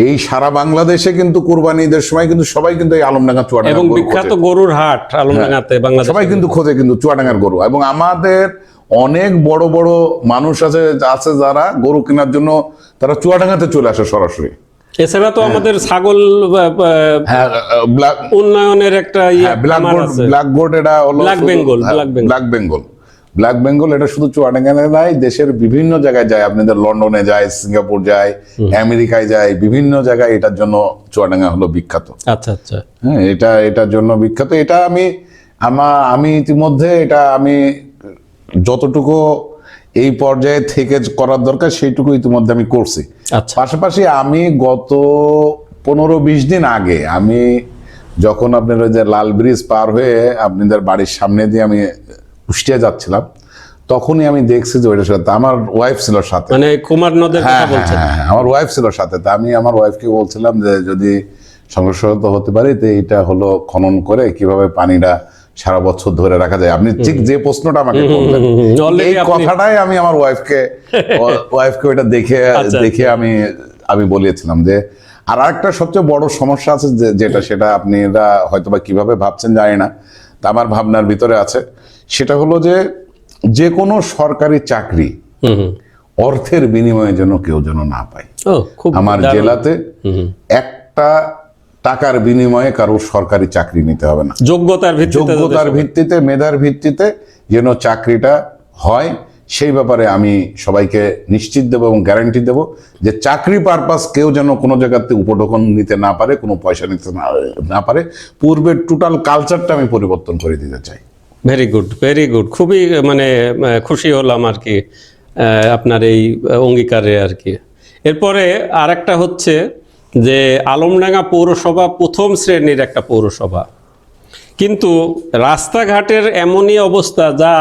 এই সারা বাংলাদেশে কিন্তু কুরবানি ঈদের সময় কিন্তু সবাই কিন্তু এই আলমডাঙ্গা চুয়াডাঙ্গা এবং বিখ্যাত গরুর হাট আলমডাঙ্গাতে, বাংলাদেশ সবাই কিন্তু খোঁজে কিন্তু চুয়াডাঙ্গার গরু। এবং আমাদের অনেক বড় বড় মানুষ আছে যারা গরু কেনার জন্য তারা চুয়াডাঙ্গাতে চলে আসে সরাসরি। এছাড়া তো আমাদের ছাগল উন্নয়নের একটা ব্ল্যাক বেঙ্গল এটা শুধু চুয়াডাঙ্গা নাই, দেশের বিভিন্ন জায়গায় যায়, আপনাদের লন্ডনে যায়, সিঙ্গাপুর যায়, আমেরিকায় যায়, বিভিন্ন জায়গায় এটার জন্য চুয়াডাঙ্গা হলো বিখ্যাত। আচ্ছা আচ্ছা, হ্যাঁ, এটার জন্য বিখ্যাত। এটা আমি ইতিমধ্যে এটা আমি যতটুকু এই পর্যায়ে থেকে করার দরকার সেইটুকু ইতিমধ্যে আমি করছি। পাশাপাশি আমি গত 15-20 দিন আগে আমি যখন আপনার ওই যে লাল ব্রিজ পার হয়ে আপনাদের বাড়ির সামনে দিয়ে আমি কুষ্টিয়া যাচ্ছিলাম, তখনই আমি দেখছি যে ওইটার সাথে আমার ওয়াইফ ছিল সাথে, মানে কুমার নদের কথা বলছেন? হ্যাঁ, আমার ওয়াইফ ছিল সাথে। তা আমি আমার ওয়াইফকে বলছিলাম যে যদি সংরক্ষিত হতে পারি তো এটা হলো খনন করে কিভাবে পানিটা সারা বছর ধরে রাখা যায়। আপনি ঠিক যে প্রশ্নটা আমাকে করলেন, এই কথাটাই আমি আমার ওয়াইফকে ওইটা দেখে আমি বলিয়েছিলাম যে আর একটা সবচেয়ে বড় সমস্যা আছে সেটা আপনারা হয়তো বা কিভাবে ভাবছেন জানি না, তা আমার ভাবনার ভিতরে আছে। সেটা হলো যে কোনো সরকারি চাকরি অর্থের বিনিময়ে যেন কেউ যেন না পায়। আমার জেলাতে একটা টাকার বিনিময়ে কারো সরকারি চাকরি নিতে হবে না, যোগ্যতার ভিত্তিতে, মেধার ভিত্তিতে যেন চাকরিটা হয়, সেই ব্যাপারে আমি সবাইকে নিশ্চিত দেবো এবং গ্যারান্টি দেবো যে চাকরি পারপাস কেউ যেন কোনো জায়গাতে উপঢৌকন নিতে না পারে, কোনো পয়সা নিতে না পারে। পূর্বের টোটাল কালচারটা আমি পরিবর্তন করে দিতে চাই। Very good, very good. খুবই মানে খুশি হলাম আর কি আপনার এই অঙ্গীকারে আর কি। এরপরে আর একটা হচ্ছে যে আলমডাঙ্গা পৌরসভা প্রথম শ্রেণীর একটা পৌরসভা, কিন্তু রাস্তাঘাটের এমনই অবস্থা যা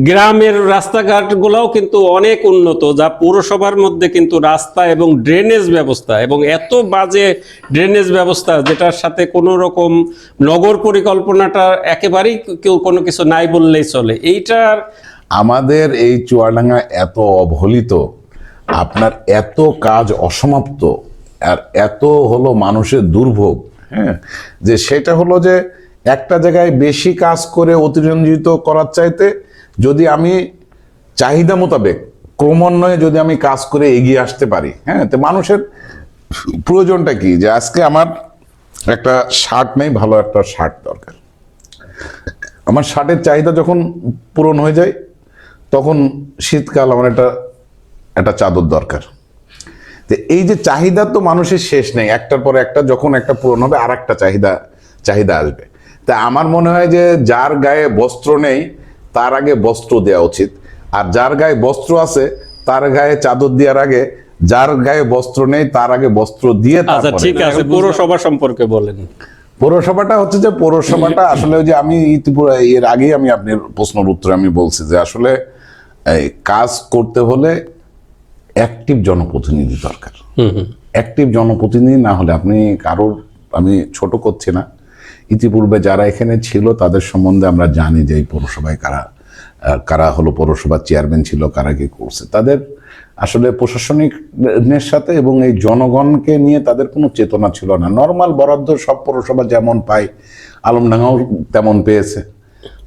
গ্রামের রাস্তাঘাটগুলোও কিন্তু অনেক উন্নত, যা পৌরসভার মধ্যে কিন্তু রাস্তা এবং ড্রেনেজ ব্যবস্থা এবং এত বাজে ড্রেনেজ ব্যবস্থা যেটার সাথে কোনো রকম নগর পরিকল্পনাটা একেবারেই কেউ কোনো কিছু নাই বললেই চলে। এইটার আমাদের এই চুয়াডাঙ্গা এত অবহেলিত, আপনার এত কাজ অসমাপ্ত, আর এত হলো মানুষের দুর্ভোগ, হ্যাঁ, যে সেটা হলো যে একটা জায়গায় বেশি কাজ করে অতিরঞ্জিত করার চাইতে যদি আমি চাহিদা মোতাবেক ক্রমান্বয়ে যদি আমি কাজ করে এগিয়ে আসতে পারি, হ্যাঁ, তো মানুষের প্রয়োজনটা কি, যে আজকে আমার একটা শার্ট নেই, ভালো একটা শার্ট দরকার, আমার শার্টের চাহিদা যখন পূরণ হয়ে যায় তখন শীতকাল আমার একটা চাদর দরকার। তো এই যে চাহিদা তো মানুষের শেষ নেই, একটার পর একটা, যখন একটা পূরণ হবে আর একটা চাহিদা আসবে। তা আমার মনে হয় যে যার গায়ে বস্ত্র নেই তার আগে বস্ত্র দেওয়া উচিত, আর যার গায়ে বস্ত্র আছে তার গায়ে চাদর দেওয়ার আগে যার গায়ে বস্ত্র নেই তার আগে বস্ত্র দিয়ে আচ্ছা তারপরে। ঠিক আছে, পৌরসভা সম্পর্কে বলেন। পৌরসভাটা হচ্ছে যে পৌরসভাটা আসলে ওই যে আমি ইতিপূর্বে এর আগেই আমি আপনার প্রশ্নের উত্তরে আমি বলছি যে আসলে এই কাজ করতে হলে অ্যাক্টিভ জনপ্রতিনিধি দরকার। অ্যাক্টিভ জনপ্রতিনিধি না হলে আপনি কারোর, আমি ছোট করছি না, ইতিপূর্বে যারা এখানে ছিল তাদের সম্বন্ধে আমরা জানি যে এই পৌরসভায় কারা হলো পৌরসভার চেয়ারম্যান ছিল, কারা কি করছে, তাদের আসলে প্রশাসনিকের সাথে এবং এই জনগণকে নিয়ে তাদের কোনো চেতনা ছিল না। নর্মাল বরাদ্দ সব পৌরসভা যেমন পায় আলমডাঙ্গাও তেমন পেয়েছে,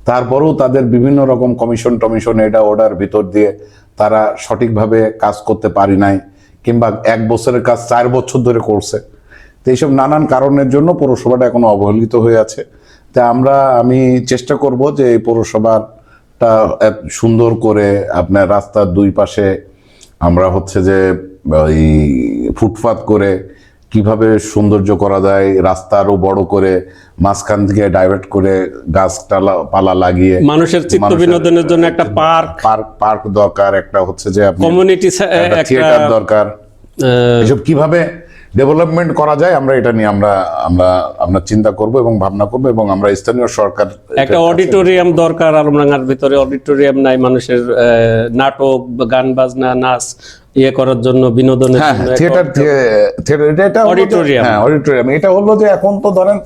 তারপরেও তাদের বিভিন্ন রকম কমিশন এটা ওটার ভিতর দিয়ে তারা সঠিকভাবে কাজ করতে পারি নাই, কিংবা 1 বছরের কাজ 4 বছর ধরে করছে। তো এইসব নানান কারণের জন্য পৌরসভাটা এখনো অবহেলিত হয়ে আছে। তা আমি চেষ্টা করব যে এই পৌরসভাটা সুন্দর করে আপনার রাস্তার 2 পাশে আমরা হচ্ছে যে ওই ফুটপাত করে কিভাবে সৌন্দর্য করা যায়, রাস্তা আরো বড় করে মাঝখান থেকে ডাইভার্ট করে গাছপালা লাগিয়ে মানুষের চিত্ত বিনোদনের জন্য একটা পার্ক দরকার, একটা হচ্ছে যে কমিউনিটি থিয়েটার দরকার। এসব কিভাবে ডেভেলপমেন্ট করা যায় আমরা এটা নিয়ে আমরা চিন্তা করব এবং ভাবনা করব, এবং আমরা স্থানীয় সরকার একটা অডিটোরিয়াম দরকার। আলমডাঙ্গার ভিতরে অডিটোরিয়াম নাই, মানুষের নাটক, গান বাজনা, নাচ করার জন্য, বিনোদনের জন্য থিয়েটার অডিটোরিয়াম। এটা হলো যে এখন তো ধরেন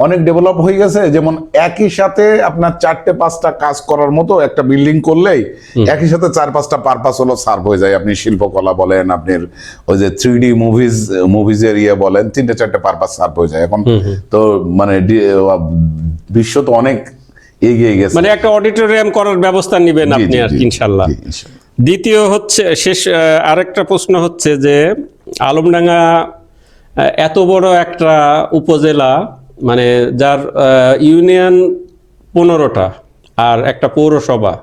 অনেক ডেভেলপ হয়ে গেছে, যেমন একই সাথে আপনার 4-5টা কাজ করার মতো একটা বিল্ডিং করলেই একই সাথে 4-5টা পারপাস হলো সার্ভ হয়ে যায়। আপনি শিল্পকলা বলেন, আপনার ওই যে 3D মুভিজের বলেন, 3-4টে পারপাস সার্ভ হয়ে যায় এখন। তো মানে বিশ্ব তো অনেক এগিয়ে গেছে, মানে একটা অডিটোরিয়াম করার ব্যবস্থা নেবেন আপনি আর ইনশাল্লাহ। দ্বিতীয় হচ্ছে শেষ আরেকটা প্রশ্ন হচ্ছে যে আলমডাঙ্গা এত বড় একটা উপজেলা, মানে যার ইউনিয়ন 15টা আর একটা পৌরসভা,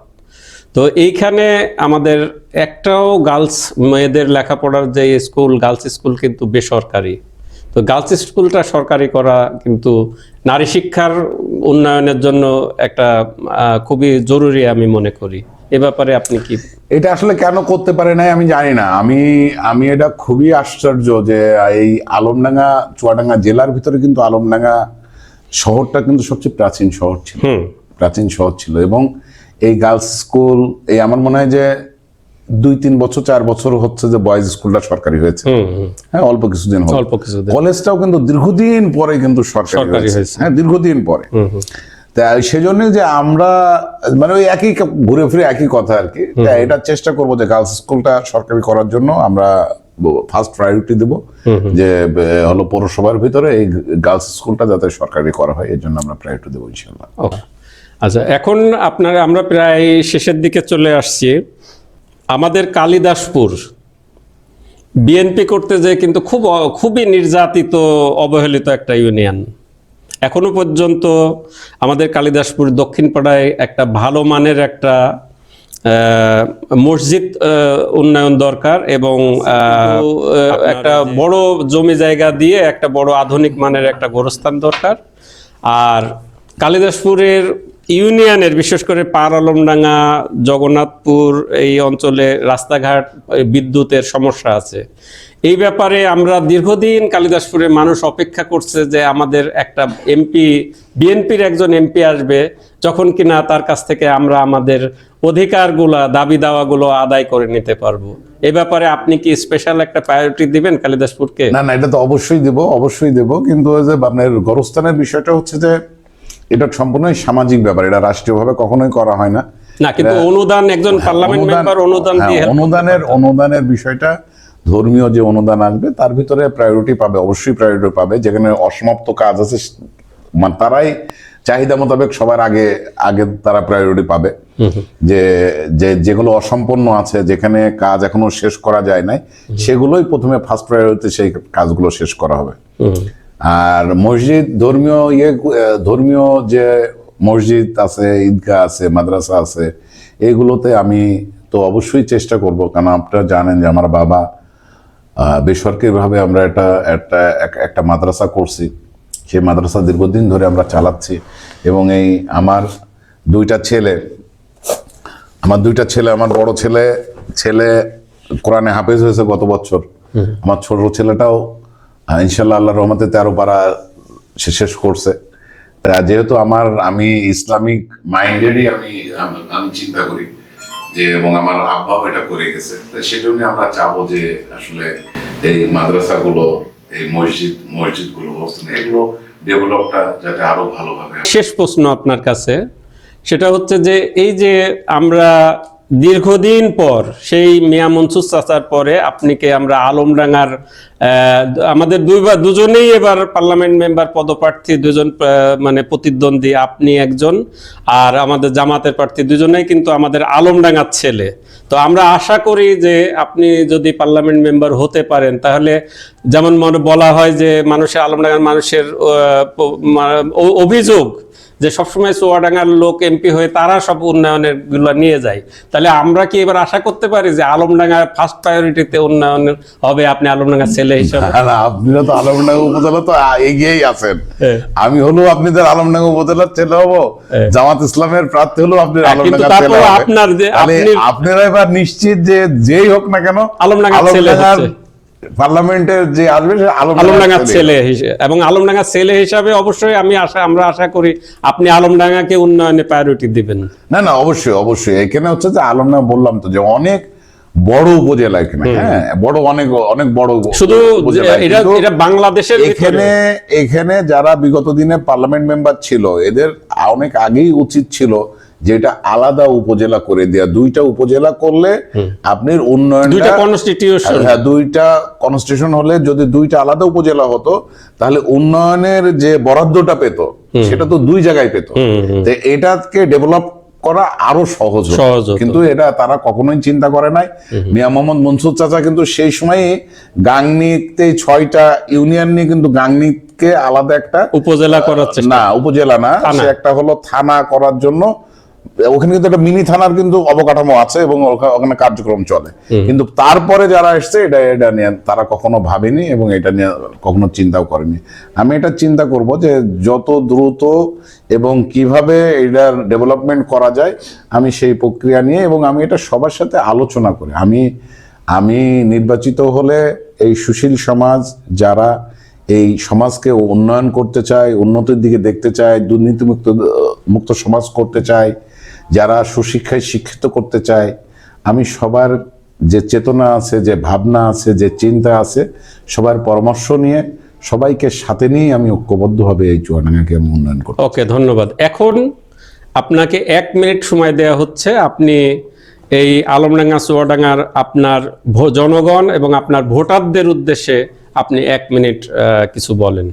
তো এইখানে আমাদের একটাও গার্লস মেয়েদের লেখাপড়ার যে স্কুল, গার্লস স্কুল কিন্তু বেসরকারি। তো গার্লস স্কুলটা সরকারি করা কিন্তু নারী শিক্ষার উন্নয়নের জন্য একটা খুবই জরুরি আমি মনে করি। এ ব্যাপারে আপনি কি? এটা আসলে কেন করতে পারে নাই আমি জানি না। আমি এটা খুবই আশ্চর্য যে এই আলমডাঙ্গা, চুয়াডাঙ্গা জেলার ভিতরে কিন্তু আলমডাঙ্গা শহরটা কিন্তু সবচেয়ে প্রাচীন শহর ছিল, এবং এই গার্লস স্কুল এই আমার মনে হয় যে 2-3 বছর 4 বছর হচ্ছে যে বয়েজ স্কুলটা সরকারি হয়েছে। হ্যাঁ, অল্প কিছুদিন হলো। কলেজটাও কিন্তু দীর্ঘদিন পরে কিন্তু সরকারি হয়েছে। হ্যাঁ, দীর্ঘদিন পরে। তাই সেজন্য যে আমরা মানে ওই একই ঘুরে ফিরে একই কথা আর কি। এটা চেষ্টা করবো যে গার্লস স্কুলটা সরকারি করার জন্য আমরা ফার্স্ট প্রায়োরিটি দেব, যে হলো পৌরসভার ভিতরে এই গার্লস স্কুলটা যাতে সরকারি করা হয়, এর জন্য আমরা প্রায়োরিটি দেবো ইনশাল্লাহ। আচ্ছা, এখন আমরা প্রায় শেষের দিকে চলে আসছি। আমাদের কালিদাসপুর বিএনপি করতে যে কিন্তু খুবই নির্যাতিত, অবহেলিত একটা ইউনিয়ন। এখনো পর্যন্ত আমাদের কালিদাসপুর দক্ষিণ পাড়ায় একটা ভালো মানের একটা মসজিদ উন্নয়ন দরকার, এবং একটা বড় জমি জায়গা দিয়ে একটা বড় আধুনিক মানের একটা গোরস্থান দরকার। আর কালিদাসপুরের ইউনিয়নের বিশেষ করে পার আলমডাঙ্গা, জগন্নাথপুর এই অঞ্চলে রাস্তাঘাট, বিদ্যুতের সমস্যা আছে। এই ব্যাপারে আমরা দীর্ঘদিন কালিদাসপুরের মানুষ অপেক্ষা করছে যে আমাদের একটা এমপি, বিএনপির একজন এমপি আসবে, যখন কিনা তার কাছ থেকে আমরা আমাদের অধিকারগুলো, দাবি দাওয়াগুলো আদায় করে নিতে পারবো। এই ব্যাপারে আপনি কি স্পেশাল একটা প্রায়োরিটি দিবেন কালিদাসপুরকে? না, এটা তো অবশ্যই দেব, কিন্তু ওই যে আপনার গরস্থানের বিষয়টা হচ্ছে যে এটা সম্পূর্ণই সামাজিক ব্যাপার, এটা রাষ্ট্রীয়ভাবে কখনোই করা হয় না। না, কিন্তু অনুদান একজন পার্লামেন্ট মেম্বার অনুদান দিয়ে অনুদানের বিষয়টা ধর্মীয় যে অনুদান আসবে তার ভিতরে প্রায়োরিটি পাবে, অবশ্যই প্রায়োরিটি পাবে। যেখানে অসমাপ্ত কাজ আছে মানে তারাই চাহিদা মোতাবেক সবার আগে তারা প্রায়োরিটি পাবে। যেগুলো অসম্পূর্ণ আছে, যেখানে কাজ এখনো শেষ করা যায় নাই, সেগুলোই প্রথমে ফার্স্ট প্রায়োরিটি, সেই কাজগুলো শেষ করা হবে। আর মসজিদ, ধর্মীয় যে মসজিদ আছে, ঈদগাহ আছে, মাদ্রাসা আছে, এইগুলোতে আমি তো অবশ্যই চেষ্টা করব। কারণ আপনারা জানেন যে আমার বাবা বেসরকারিভাবে আমরা একটা মাদ্রাসা করছি, সেই মাদ্রাসা দীর্ঘদিন ধরে আমরা চালাচ্ছি। এবং এই আমার দুইটা ছেলে, আমার বড় ছেলে কোরআনে হাফেজ হয়েছে গত বছর। আমার ছোট ছেলেটাও ইনশাল্লাহ আল্লাহর রহমতে 13 পারা শেষ করছে। যেহেতু আমি ইসলামিক মাইন্ডেডই আমি চিন্তা করি যে, এবং আমার আব্বাও এটা করে গেছে, সেজন্য আমরা চাবো যে আসলে এই মাদ্রাসাগুলো, এই মসজিদগুলো, এগুলো ডেভেলপটা যাতে আরো ভালোভাবে। শেষ প্রশ্ন আপনার কাছে, সেটা হচ্ছে যে এই যে আমরা দীর্ঘদিন পর সেই মিয়া মনসুর চাচার পরে আপনিকে আমরা আলমডাঙ্গার আমাদের দুজনেই এবার পার্লামেন্ট মেম্বার পদপ্রার্থী, দুজন মানে প্রতিদ্বন্দ্বী, আপনি একজন আর আমাদের জামাতের প্রার্থী, দুজনেই কিন্তু আমাদের আলমডাঙ্গার ছেলে। তো আমরা আশা করি যে আপনি যদি পার্লামেন্ট মেম্বার হতে পারেন, তাহলে যেমন বলা হয় যে আলমডাঙ্গার মানুষের অভিযোগ যে সবসময় চুয়াডাঙ্গার লোক এমপি হয়ে তারা সব উন্নয়নের গুলো নিয়ে যায়, তাহলে আমরা কি এবার আশা করতে পারি যে আলমডাঙ্গা ফার্স্ট প্রায়োরিটিতে উন্নয়ন হবে? আপনি আলমডাঙ্গার ছেলে হিসাবে। আপনারা তো আলমডাঙ্গা উপজেলা তো এগিয়েই আছেন, আমি হলো আপনাদের আলমডাঙ্গা উপজেলার ছেলে হবো, জামাত ইসলামের প্রার্থী হলো আপনি আলমডাঙ্গার ছেলে হবে। আপনারা এবার নিশ্চিত যে যেই হোক না কেন আলমডাঙ্গার ছেলে হচ্ছে পার্লামেন্টের যে আসবে আলমডাঙ্গার ছেলে হিসেবে, এবং আলমডাঙ্গার ছেলে হিসাবে অবশ্যই আমরা আশা করি আপনি আলমডাঙ্গাকে উন্নয়নে প্রায়োরিটি দিবেন। না, অবশ্যই এখানে হচ্ছে যে আলমডাঙ্গা, বললাম তো যে অনেক বড় উপজেলা এখানে, হ্যাঁ, অনেক বড় শুধু এটা বাংলাদেশের এখানে যারা বিগত দিনে পার্লামেন্ট মেম্বার ছিল, এদের অনেক আগেই উচিত ছিল যেটা আলাদা উপজেলা করে দেয়া। 2টা উপজেলা করলে আপনার উন্নয়ন, 2টা কনস্টিটিউশন হলে যদি 2টা আলাদা উপজেলা হতো, তাহলে উন্নয়নের যে বরাদ্দটা পেত সেটা তো 2 জায়গায় পেত। তো এটাকে ডেভেলপ করা আরো সহজ, কিন্তু এটা তারা কখনোই চিন্তা করে নাই। মিয়া মোহাম্মদ মনসুর চাচা কিন্তু সেই সময় গাংনীতে 6টা ইউনিয়ন নিয়ে কিন্তু গাংনীকে আলাদা একটা উপজেলা করার চেষ্টা, না উপজেলা না, সে একটা হলো থানা করার জন্য, ওখানে কিন্তু একটা মিনি থানার কিন্তু অবকাঠামো আছে এবং ওখানে কার্যক্রম চলে। কিন্তু তারপরে যারা এসছে এটা নিয়ে তারা কখনো ভাবেনি এবং এটা নিয়ে কখনো চিন্তাও করেনি। আমি এটা চিন্তা করব যে যত দ্রুত এবং কিভাবে এটার ডেভেলপমেন্ট করা যায়, আমি সেই প্রক্রিয়া নিয়ে, এবং আমি এটা সবার সাথে আলোচনা করি। আমি নির্বাচিত হলে এই সুশীল সমাজ, যারা এই সমাজকে উন্নয়ন করতে চায়, উন্নতির দিকে দেখতে চায়, দুর্নীতি মুক্ত সমাজ করতে চায়, যারা সুশিক্ষায় শিক্ষিত করতে চায়, আমি সবার যে চেতনা আছে, যে ভাবনা আছে, যে চিন্তা আছে, সবার পরামর্শ নিয়ে, সবাইকে সাথে নিয়ে আমি ঐক্যবদ্ধভাবে এই চুয়াডাঙ্গাকে আমি উন্নয়ন করব। ওকে, ধন্যবাদ। এখন আপনাকে 1 মিনিট সময় দেওয়া হচ্ছে, আপনি এই আলমডাঙ্গা চুয়াডাঙ্গার আপনার জনগণ এবং আপনার ভোটারদের উদ্দেশ্যে আপনি 1 মিনিট কিছু বলেন।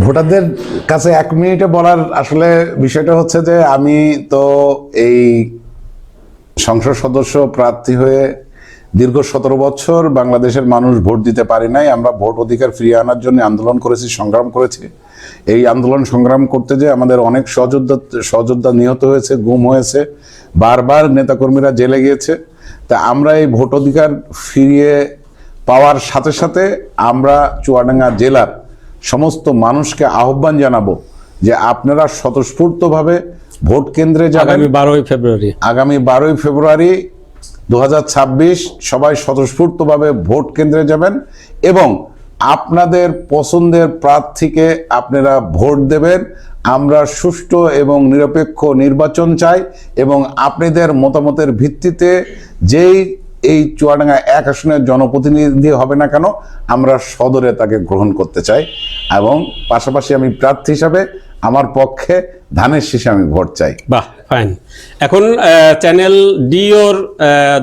ভোটারদের কাছে 1 মিনিটে বলার আসলে বিষয়টা হচ্ছে যে, আমি তো এই সংসদ সদস্য প্রার্থী হয়ে দীর্ঘ 17 বছর বাংলাদেশের মানুষ ভোট দিতে পারি নাই। আমরা ভোট অধিকার ফিরিয়ে আনার জন্য আন্দোলন করেছি, সংগ্রাম করেছি। এই আন্দোলন সংগ্রাম করতে যে আমাদের অনেক সহযোদ্ধা নিহত হয়েছে, গুম হয়েছে, বারবার নেতাকর্মীরা জেলে গিয়েছে। তা আমরা এই ভোট অধিকার ফিরিয়ে পাওয়ার সাথে সাথে আমরা চুয়াডাঙ্গা জেলার সমস্ত মানুষকে আহ্বান জানাবো যে আপনারা স্বতঃস্ফূর্তভাবে ভোট কেন্দ্রে যাবেন। আগামী 12ই ফেব্রুয়ারি 2026 সবাই স্বতঃস্ফূর্তভাবে ভোট কেন্দ্রে যাবেন এবং আপনাদের পছন্দের প্রার্থীকে আপনারা ভোট দেবেন। আমরা সুষ্ঠু এবং নিরপেক্ষ নির্বাচন চাই এবং আপনাদের মতামতের ভিত্তিতে যেই এই চুয়াডাঙ্গা 1 আসনের জনপ্রতিনিধি হবে না কেন, আমরা সদরে তাকে গ্রহণ করতে চাই এবং পাশাপাশি আমি প্রার্থী হিসাবে আমার পক্ষে ধানের শীষে আমি ভোট চাই। বাহ, ফাইন। এখন চ্যানেল ডিওর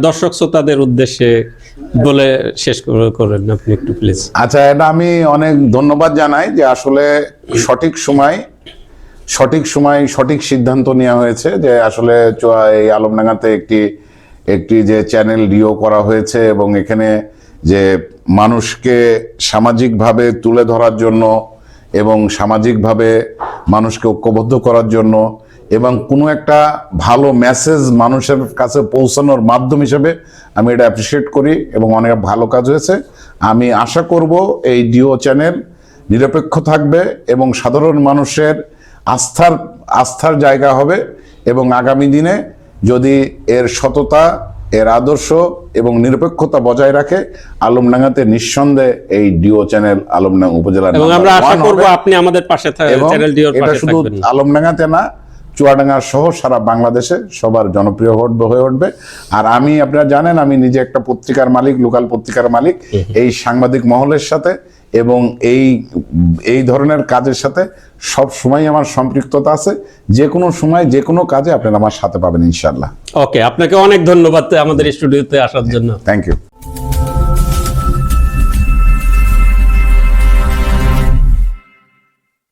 দর্শক শ্রোতাদের উদ্দেশ্যে বলে শেষ করেন আপনি একটু প্লিজ। আচ্ছা, এটা আমি অনেক ধন্যবাদ জানাই যে আসলে সঠিক সময় সঠিক সিদ্ধান্ত নেওয়া হয়েছে যে আসলে এই আলমডাঙ্গাতে একটি যে চ্যানেল ডিও করা হয়েছে এবং এখানে যে মানুষকে সামাজিকভাবে তুলে ধরার জন্য এবং সামাজিকভাবে মানুষকে ঐক্যবদ্ধ করার জন্য এবং কোনো একটা ভালো মেসেজ মানুষের কাছে পৌঁছানোর মাধ্যম হিসেবে আমি এটা অ্যাপ্রিসিয়েট করি এবং অনেক ভালো কাজ হয়েছে। আমি আশা করব এই ডিও চ্যানেল নিরপেক্ষ থাকবে এবং সাধারণ মানুষের আস্থার জায়গা হবে এবং আগামী দিনে যদি এর সততা, এর আদর্শ এবং নিরপেক্ষতা বজায় রাখে, আলমডাঙ্গাতে নিঃসন্দেহে এই ডিও চ্যানেল আলমডাঙ্গা উপজেলার এবং আমরা আশা করব আপনি আমাদের পাশে থাকবেন, চ্যানেল ডিওর পাশে থাকবেন। এটা শুধু আলমডাঙ্গাতে না, চুয়াডাঙ্গা সহ সারা বাংলাদেশে সবার জনপ্রিয় হয়ে উঠবে। আর আমি, আপনারা জানেন, আমি নিজে একটা পত্রিকার মালিক, লোকাল পত্রিকার মালিক। এই সাংবাদিক মহলের সাথে এবং এই ধরনের কাজের সাথে সব সময় আমার সম্পৃক্ততা আছে। যে কোনো সময় যে কোনো কাজে আপনারা আমার সাথে পাবেন ইনশাআল্লাহ। ওকে, আপনাকে অনেক ধন্যবাদ আমাদের স্টুডিওতে আসার জন্য। Thank you.